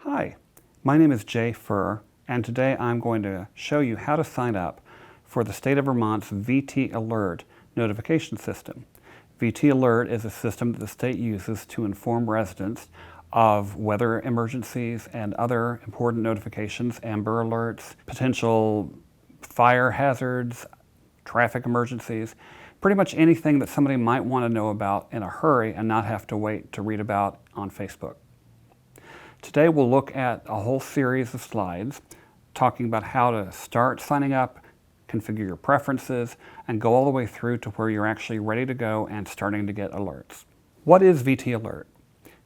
Hi, my name is Jay Furr, and today I'm going to show you how to sign up for the State of Vermont's VT Alert notification system. VT Alert is a system that the state uses to inform residents of weather emergencies and other important notifications, Amber Alerts, potential fire hazards, traffic emergencies, pretty much anything that somebody might want to know about in a hurry and not have to wait to read about on Facebook. Today we'll look at a whole series of slides talking about how to start signing up, configure your preferences, and go all the way through to where you're actually ready to go and starting to get alerts. What is VT Alert?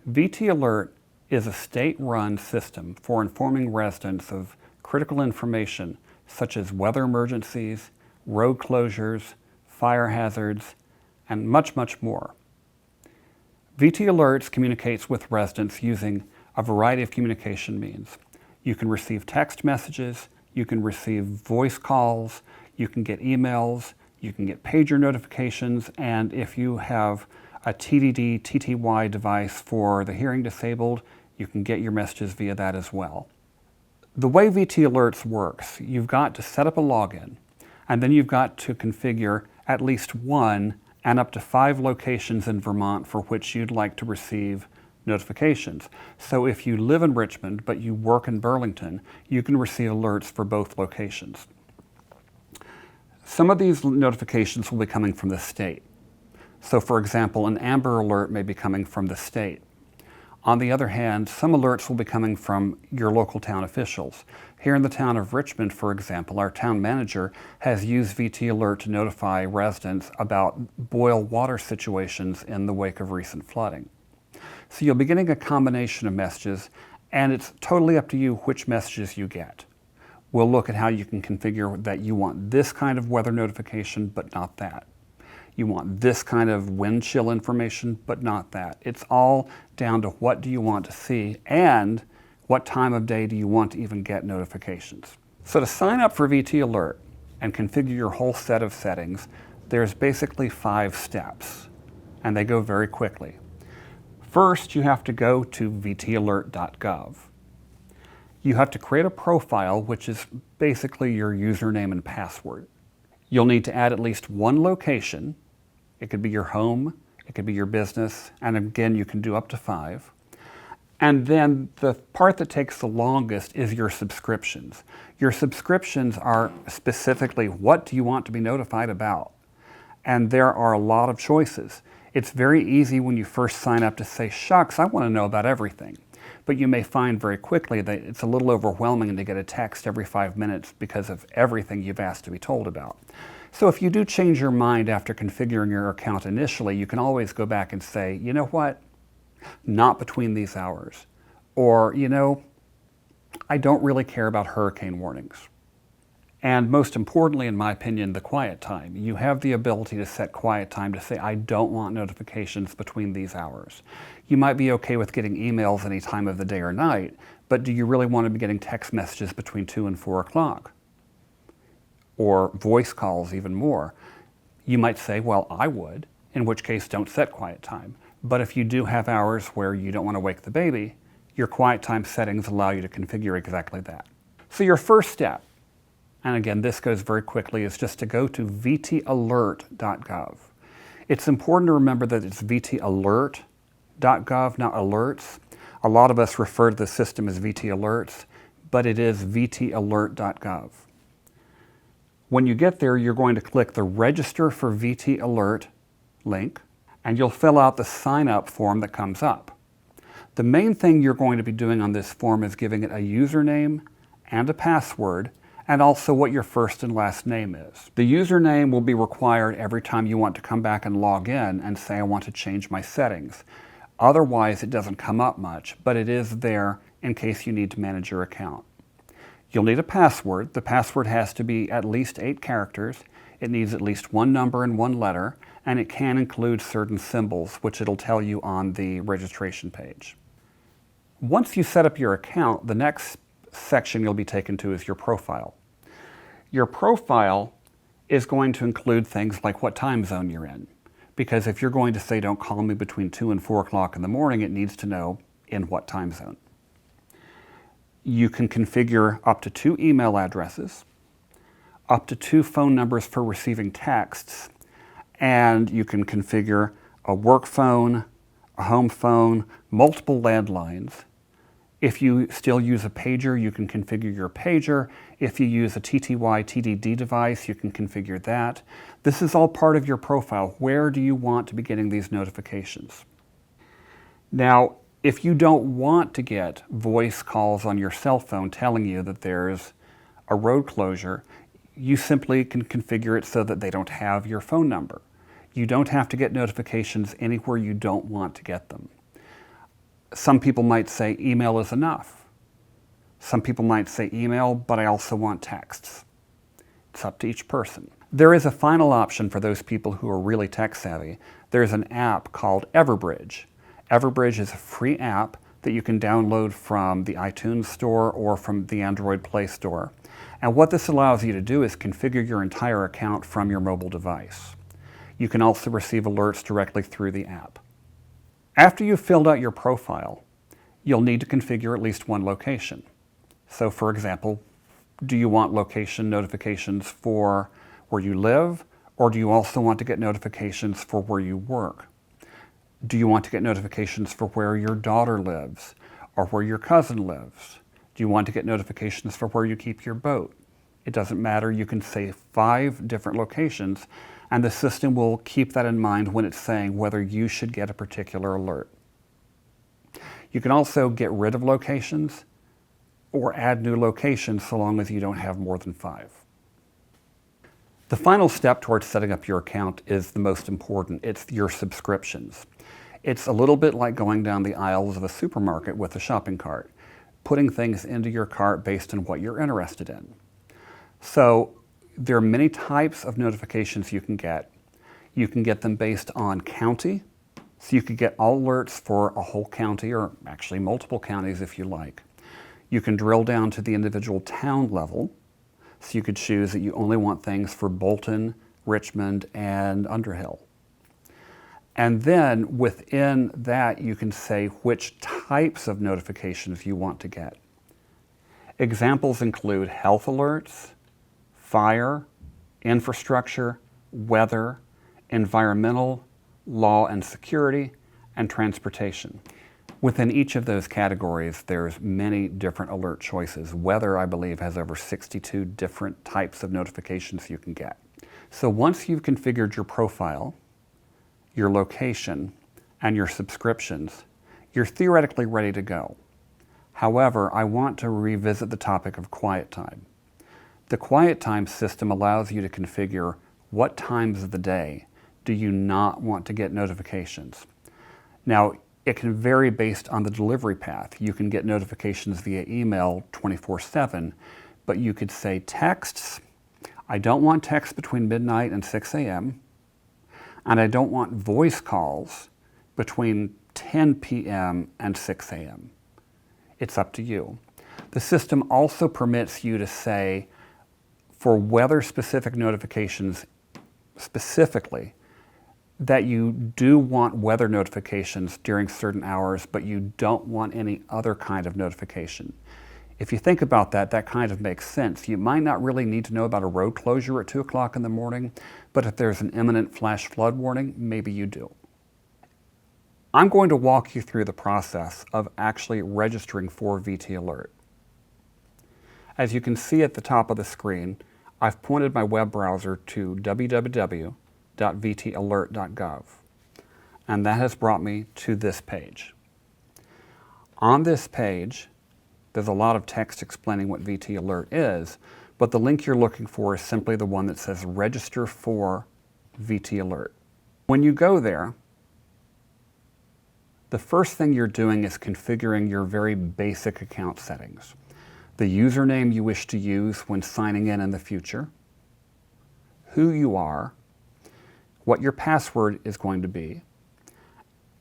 VT Alert is a state-run system for informing residents of critical information such as weather emergencies, road closures, fire hazards, and much, much more. VT Alerts communicates with residents using a variety of communication means. You can receive text messages, you can receive voice calls, you can get emails, you can get pager notifications, and if you have a TDD, TTY device for the hearing disabled, you can get your messages via that as well. The way VT Alerts works, you've got to set up a login, and then you've got to configure at least one and up to 5 locations in Vermont for which you'd like to receive notifications. So if you live in Richmond but you work in Burlington, you can receive alerts for both locations. Some of these notifications will be coming from the state. So for example, an Amber Alert may be coming from the state. On the other hand, some alerts will be coming from your local town officials. Here in the town of Richmond, for example, our town manager has used VT Alert to notify residents about boil water situations in the wake of recent flooding. So you'll be getting a combination of messages, and it's totally up to you which messages you get. We'll look at how you can configure that you want this kind of weather notification, but not that. You want this kind of wind chill information, but not that. It's all down to what do you want to see and what time of day do you want to even get notifications. So to sign up for VT Alert and configure your whole set of settings, there's basically 5 steps, and they go very quickly. First, you have to go to vtalert.gov. You have to create a profile, which is basically your username and password. You'll need to add at least one location. It could be your home, it could be your business, and again, you can do up to 5. And then the part that takes the longest is your subscriptions. Your subscriptions are specifically what do you want to be notified about? And there are a lot of choices. It's very easy when you first sign up to say, shucks, I want to know about everything. But you may find very quickly that it's a little overwhelming to get a text every 5 minutes because of everything you've asked to be told about. So if you do change your mind after configuring your account initially, you can always go back and say, you know what, not between these hours. Or, you know, I don't really care about hurricane warnings. And most importantly, in my opinion, the quiet time. You have the ability to set quiet time to say, I don't want notifications between these hours. You might be okay with getting emails any time of the day or night, but do you really want to be getting text messages between 2 and 4 o'clock? Or voice calls even more. You might say, well, I would, in which case don't set quiet time. But if you do have hours where you don't want to wake the baby, your quiet time settings allow you to configure exactly that. So your first step, and again, this goes very quickly, is just to go to vtalert.gov. It's important to remember that it's vtalert.gov, not alerts. A lot of us refer to the system as VT Alerts, but it is vtalert.gov. When you get there, you're going to click the Register for VT Alert link, and you'll fill out the sign-up form that comes up. The main thing you're going to be doing on this form is giving it a username and a password, and also what your first and last name is. The username will be required every time you want to come back and log in and say, I want to change my settings. Otherwise, it doesn't come up much, but it is there in case you need to manage your account. You'll need a password. The password has to be at least 8 characters. It needs at least 1 number and 1 letter, and it can include certain symbols, which it'll tell you on the registration page. Once you set up your account, the next section you'll be taken to is your profile. Your profile is going to include things like what time zone you're in. Because if you're going to say, don't call me between 2 and 4 o'clock in the morning, it needs to know in what time zone. You can configure up to 2 email addresses, up to 2 phone numbers for receiving texts, and you can configure a work phone, a home phone, multiple landlines. If you still use a pager, you can configure your pager. If you use a TTY TDD device, you can configure that. This is all part of your profile. Where do you want to be getting these notifications? Now, if you don't want to get voice calls on your cell phone telling you that there's a road closure, you simply can configure it so that they don't have your phone number. You don't have to get notifications anywhere you don't want to get them. Some people might say email is enough. Some people might say email, but I also want texts. It's up to each person. There is a final option for those people who are really tech savvy. There's an app called Everbridge. Everbridge is a free app that you can download from the iTunes Store or from the Android Play Store. And what this allows you to do is configure your entire account from your mobile device. You can also receive alerts directly through the app. After you've filled out your profile, you'll need to configure at least one location. So for example, do you want location notifications for where you live, or do you also want to get notifications for where you work? Do you want to get notifications for where your daughter lives or where your cousin lives? Do you want to get notifications for where you keep your boat? It doesn't matter. You can say 5 different locations, and the system will keep that in mind when it's saying whether you should get a particular alert. You can also get rid of locations or add new locations so long as you don't have more than 5. The final step towards setting up your account is the most important. It's your subscriptions. It's a little bit like going down the aisles of a supermarket with a shopping cart, putting things into your cart based on what you're interested in. So there are many types of notifications you can get. You can get them based on county, so you could get all alerts for a whole county, or actually multiple counties if you like. You can drill down to the individual town level, so you could choose that you only want things for Bolton, Richmond, and Underhill. And then within that, you can say which types of notifications you want to get. Examples include health alerts, fire, infrastructure, weather, environmental, law and security, and transportation. Within each of those categories, there's many different alert choices. Weather, I believe, has over 62 different types of notifications you can get. So once you've configured your profile, your location, and your subscriptions, you're theoretically ready to go. However, I want to revisit the topic of quiet time. The quiet time system allows you to configure what times of the day do you not want to get notifications. Now, it can vary based on the delivery path. You can get notifications via email 24/7, but you could say texts. I don't want texts between midnight and 6 a.m., and I don't want voice calls between 10 p.m. and 6 a.m. It's up to you. The system also permits you to say, for weather-specific notifications specifically, that you do want weather notifications during certain hours, but you don't want any other kind of notification. If you think about that, that kind of makes sense. You might not really need to know about a road closure at 2 o'clock in the morning, but if there's an imminent flash flood warning, maybe you do. I'm going to walk you through the process of actually registering for VT Alert. As you can see at the top of the screen, I've pointed my web browser to www.vtalert.gov, and that has brought me to this page. On this page, there's a lot of text explaining what VT Alert is, but the link you're looking for is simply the one that says Register for VT Alert. When you go there, the first thing you're doing is configuring your very basic account settings. The username you wish to use when signing in the future, who you are, what your password is going to be,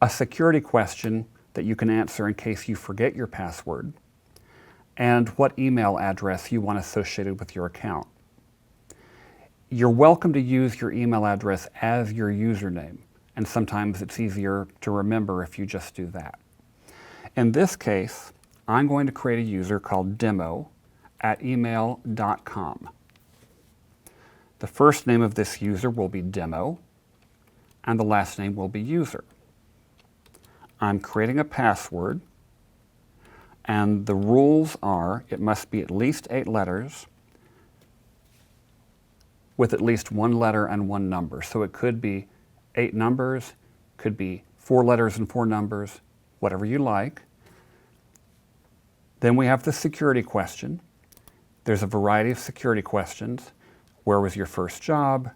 a security question that you can answer in case you forget your password, and what email address you want associated with your account. You're welcome to use your email address as your username, and sometimes it's easier to remember if you just do that. In this case, I'm going to create a user called demo@email.com. The first name of this user will be demo, and the last name will be user. I'm creating a password, and the rules are it must be at least 8 letters with at least 1 letter and 1 number. So it could be 8 numbers, could be 4 letters and 4 numbers, whatever you like. Then we have the security question. There's a variety of security questions. Where was your first job?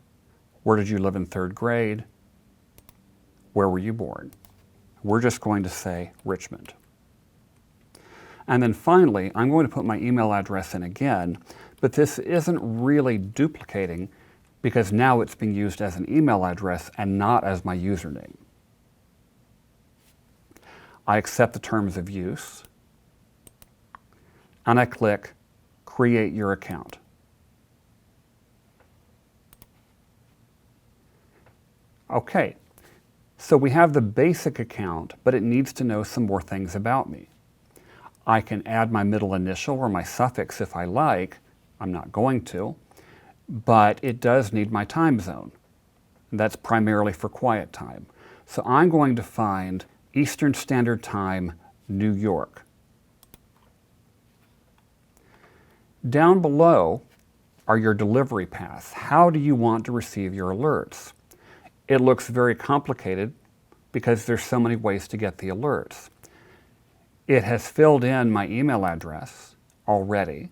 Where did you live in 3rd grade? Where were you born? We're just going to say Richmond. And then finally, I'm going to put my email address in again, but this isn't really duplicating because now it's being used as an email address and not as my username. I accept the terms of use, and I click Create Your Account. Okay, so we have the basic account, but it needs to know some more things about me. I can add my middle initial or my suffix if I like. I'm not going to, but it does need my time zone. That's primarily for quiet time. So I'm going to find Eastern Standard Time, New York. Down below are your delivery paths. How do you want to receive your alerts? It looks very complicated because there's so many ways to get the alerts. It has filled in my email address already.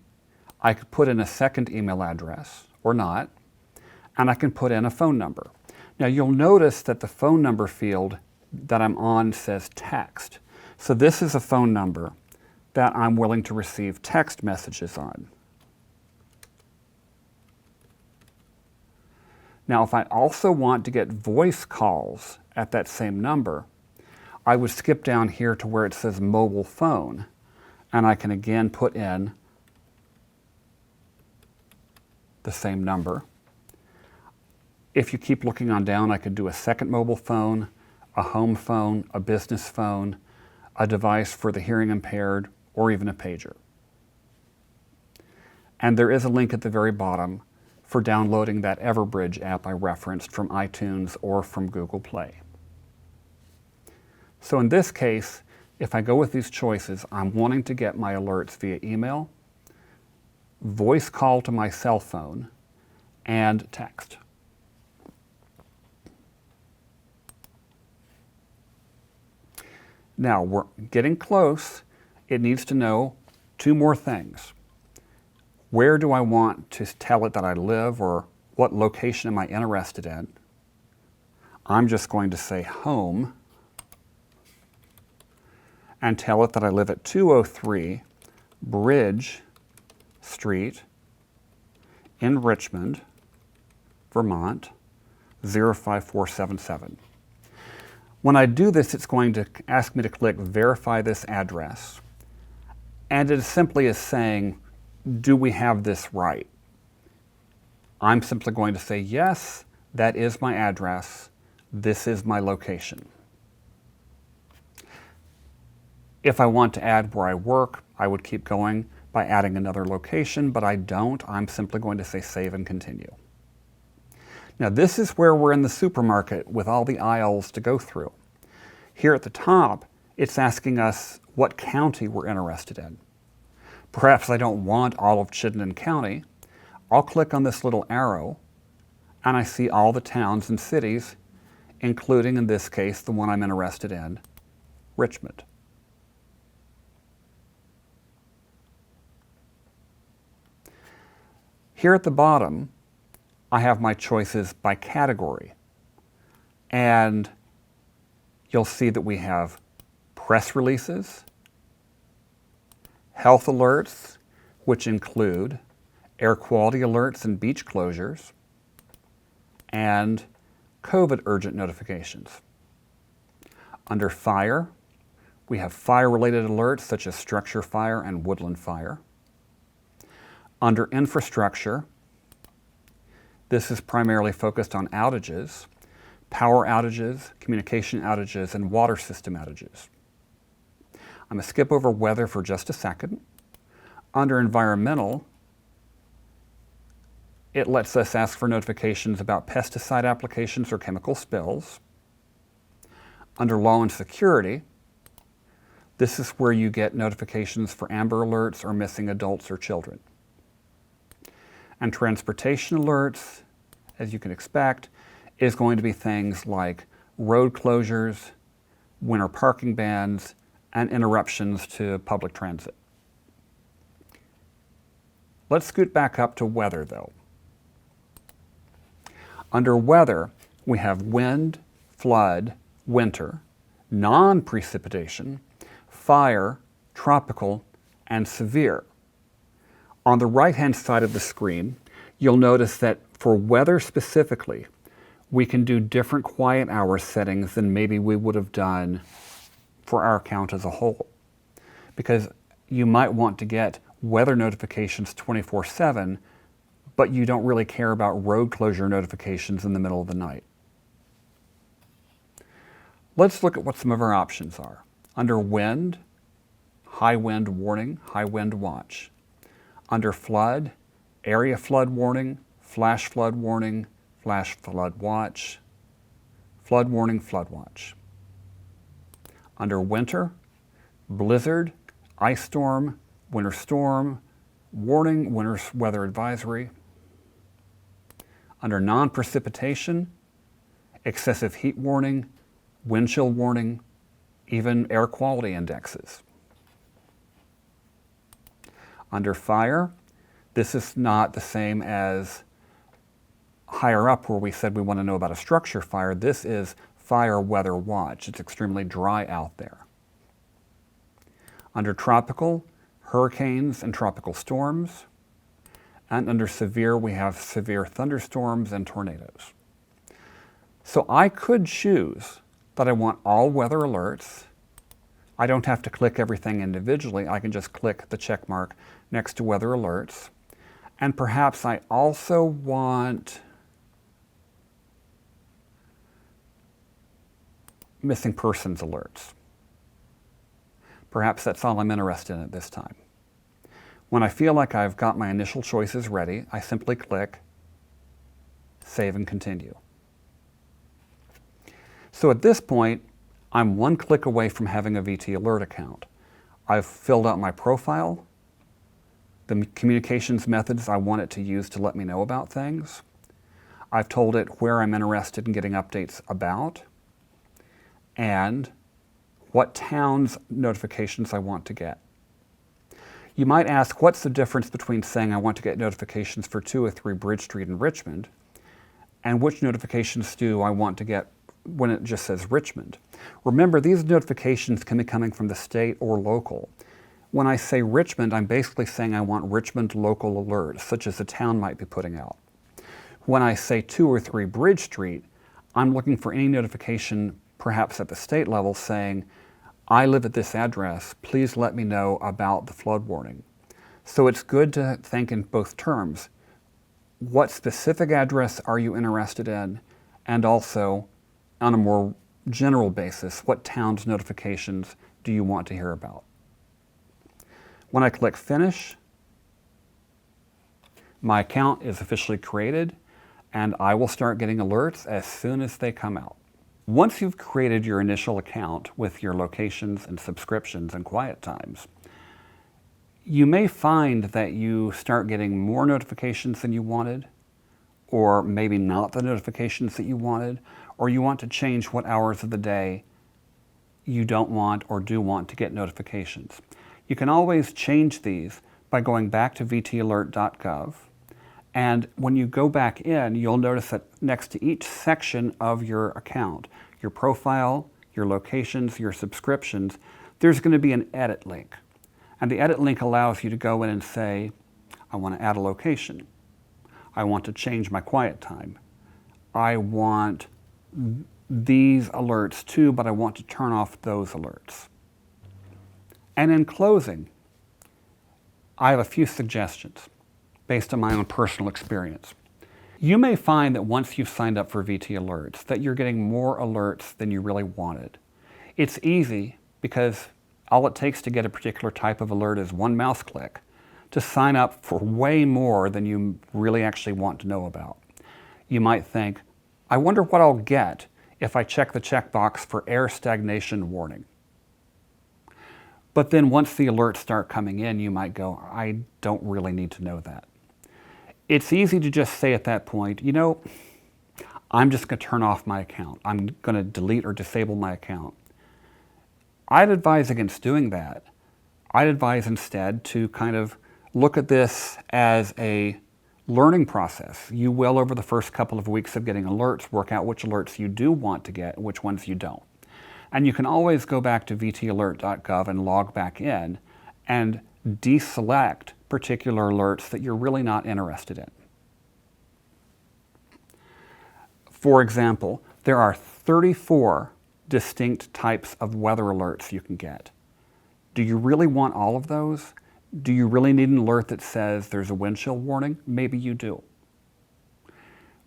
I could put in a second email address or not, and I can put in a phone number. Now you'll notice that the phone number field that I'm on says text. So this is a phone number that I'm willing to receive text messages on. Now, if I also want to get voice calls at that same number, I would skip down here to where it says mobile phone, and I can again put in the same number. If you keep looking on down, I could do a second mobile phone, a home phone, a business phone, a device for the hearing impaired, or even a pager. And there is a link at the very bottom for downloading that Everbridge app I referenced from iTunes or from Google Play. So in this case, if I go with these choices, I'm wanting to get my alerts via email, voice call to my cell phone, and text. Now we're getting close. It needs to know 2 more things. Where do I want to tell it that I live, or what location am I interested in? I'm just going to say home and tell it that I live at 203 Bridge Street in Richmond, Vermont, 05477. When I do this, it's going to ask me to click Verify this address. And it simply is saying, do we have this right? I'm simply going to say, yes, that is my address. This is my location. If I want to add where I work, I would keep going by adding another location, but I don't. I'm simply going to say save and continue. Now this is where we're in the supermarket with all the aisles to go through. Here at the top, it's asking us what county we're interested in. Perhaps I don't want all of Chittenden County. I'll click on this little arrow and I see all the towns and cities, including in this case the one I'm interested in, Richmond. Here at the bottom, I have my choices by category. And you'll see that we have press releases, health alerts, which include air quality alerts and beach closures, and COVID urgent notifications. Under fire, we have fire-related alerts such as structure fire and woodland fire. Under infrastructure, this is primarily focused on outages, power outages, communication outages, and water system outages. I'm going to skip over weather for just a second. Under environmental, it lets us ask for notifications about pesticide applications or chemical spills. Under law and security, this is where you get notifications for Amber Alerts or missing adults or children. And transportation alerts, as you can expect, is going to be things like road closures, winter parking bans, and interruptions to public transit. Let's scoot back up to weather, though. Under weather, we have wind, flood, winter, non-precipitation, fire, tropical, and severe. On the right-hand side of the screen, you'll notice that for weather specifically, we can do different quiet hour settings than maybe we would have done for our account as a whole. Because you might want to get weather notifications 24/7, but you don't really care about road closure notifications in the middle of the night. Let's look at what some of our options are. Under wind, high wind warning, high wind watch. Under flood, area flood warning, flash flood warning, flash flood watch, flood warning, flood watch. Under winter, blizzard, ice storm, winter storm, warning, winter weather advisory. Under non-precipitation, excessive heat warning, wind chill warning, even air quality indexes. Under fire, this is not the same as higher up where we said we want to know about a structure fire. This is fire weather watch. It's extremely dry out there. Under tropical, hurricanes and tropical storms. And under severe, we have severe thunderstorms and tornadoes. So I could choose that I want all weather alerts. I don't have to click everything individually. I can just click the check mark next to weather alerts. And perhaps I also want missing persons alerts. Perhaps that's all I'm interested in at this time. When I feel like I've got my initial choices ready, I simply click Save and Continue. So at this point, I'm one click away from having a VT Alert account. I've filled out my profile, the communications methods I want it to use to let me know about things. I've told it where I'm interested in getting updates about, and what town's notifications I want to get. You might ask, what's the difference between saying I want to get notifications for 203 Bridge Street in Richmond, and which notifications do I want to get when it just says Richmond? Remember, these notifications can be coming from the state or local. When I say Richmond, I'm basically saying I want Richmond local alerts, such as the town might be putting out. When I say 203 Bridge Street, I'm looking for any notification, perhaps at the state level, saying, I live at this address, please let me know about the flood warning. So it's good to think in both terms. What specific address are you interested in? And also, on a more general basis, what town's notifications do you want to hear about? When I click Finish, my account is officially created, and I will start getting alerts as soon as they come out. Once you've created your initial account with your locations and subscriptions and quiet times, you may find that you start getting more notifications than you wanted, or maybe not the notifications that you wanted, or you want to change what hours of the day you don't want or do want to get notifications. You can always change these by going back to vtalert.gov. And when you go back in, you'll notice that next to each section of your account, your profile, your locations, your subscriptions, there's going to be an edit link. And the edit link allows you to go in and say, I want to add a location. I want to change my quiet time. I want these alerts too, but I want to turn off those alerts. And in closing, I have a few suggestions based on my own personal experience. You may find that once you've signed up for VT Alerts that you're getting more alerts than you really wanted. It's easy because All it takes to get a particular type of alert is one mouse click to sign up for way more than you really actually want to know about. You might think, I wonder what I'll get if I check the checkbox for air stagnation warning. But then once the alerts start coming in, you might go, I don't really need to know that. It's easy to just say at that point, you know, I'm just going to turn off my account. I'm going to delete or disable my account. I'd advise against doing that. I'd advise instead to kind of look at this as a learning process. You will, over the first couple of weeks of getting alerts, work out which alerts you do want to get and which ones you don't. And you can always go back to vtalert.gov and log back in and deselect particular alerts that you're really not interested in. For example, there are 34 distinct types of weather alerts you can get. Do you really want all of those? Do you really need an alert that says there's a wind chill warning? Maybe you do.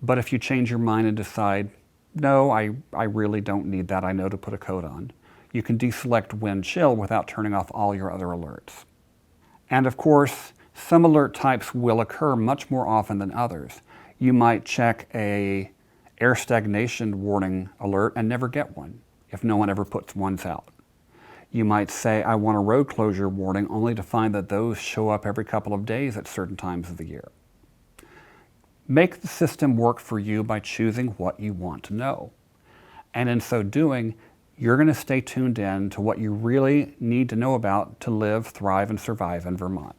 But if you change your mind and decide, no, I really don't need that, I know to put a code on, you can deselect wind chill without turning off all your other alerts. And of course, some alert types will occur much more often than others. You might check a air stagnation warning alert and never get one if no one ever puts ones out. You might say, I want a road closure warning, only to find that those show up every couple of days at certain times of the year. Make the system work for you by choosing what you want to know. And in so doing, you're going to stay tuned in to what you really need to know about to live, thrive, and survive in Vermont.